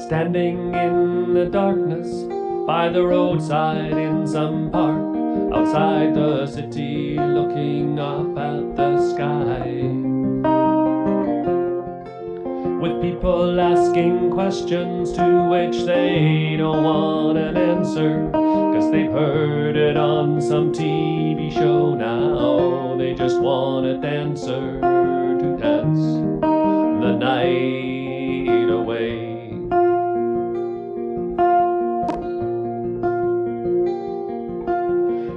Standing in the darkness by the roadside in some park outside the city, looking up at the sky, with people asking questions to which they don't want an answer, 'cause they've heard it on some TV show. Now they just want a dancer to dance the night away.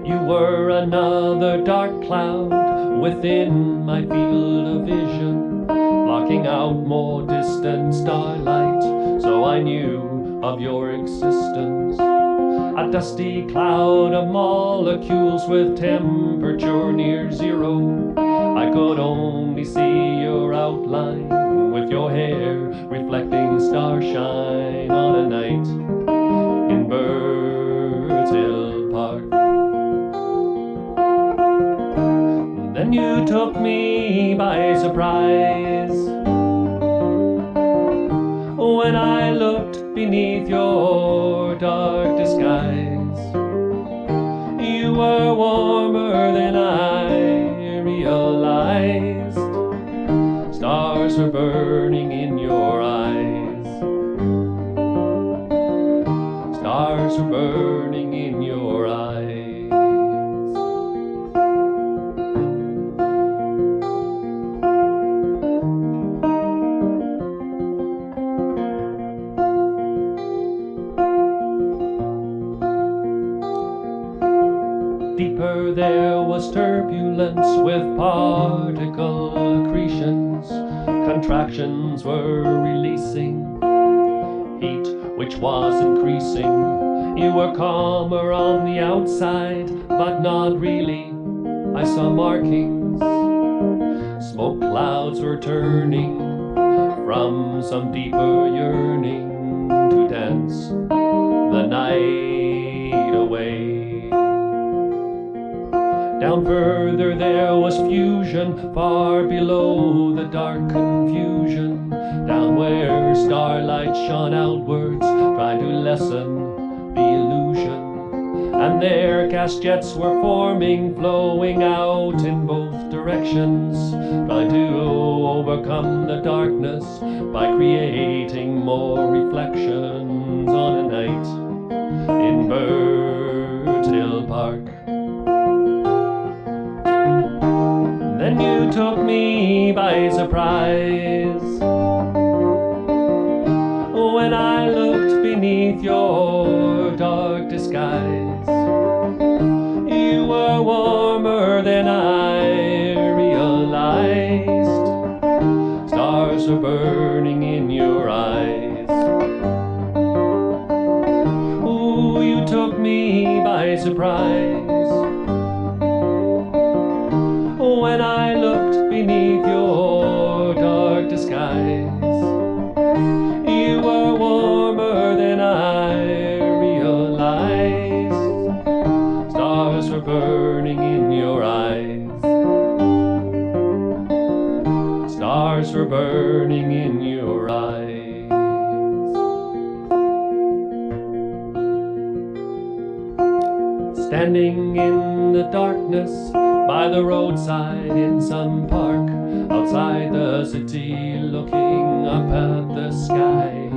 You were another dark cloud within my field of vision, blocking out more distant starlight, so I knew of your existence. A dusty cloud of molecules with temperature near zero. I could only see your outline with your hair reflecting starshine on a night in Birds Hill Park. Then you took me by surprise when I looked beneath your dark disguise. You were warmer than I realized. Stars were burning in your eyes. Stars were burning in your eyes. Deeper there was turbulence with particle accretions. Contractions were releasing heat which was increasing. You were calmer on the outside, but not really. I saw markings. Smoke clouds were turning from some deeper yearning to dance the night away. Down further there was fusion, far below the dark confusion. Down where starlight shone outwards, trying to lessen the illusion. And there gas jets were forming, flowing out in both directions, trying to overcome the darkness by creating more reflections on a night in Birds Hill Park. Then you took me by surprise when I looked beneath your dark disguise. You were warmer than I realized. Stars were burning in your eyes. Ooh, you took me by surprise when I looked beneath your dark disguise. You were warmer than I realized. Stars were burning in your eyes. Stars were burning in your eyes. Standing in the darkness by the roadside in some park outside the city, looking up at the sky,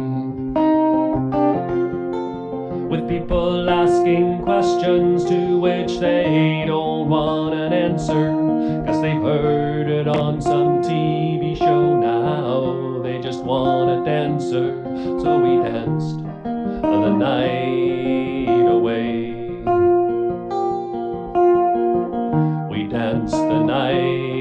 with people asking questions to which they don't want an answer, 'cause they've heard it on some TV show. Now they just want a dancer, so we danced the night away. We danced the night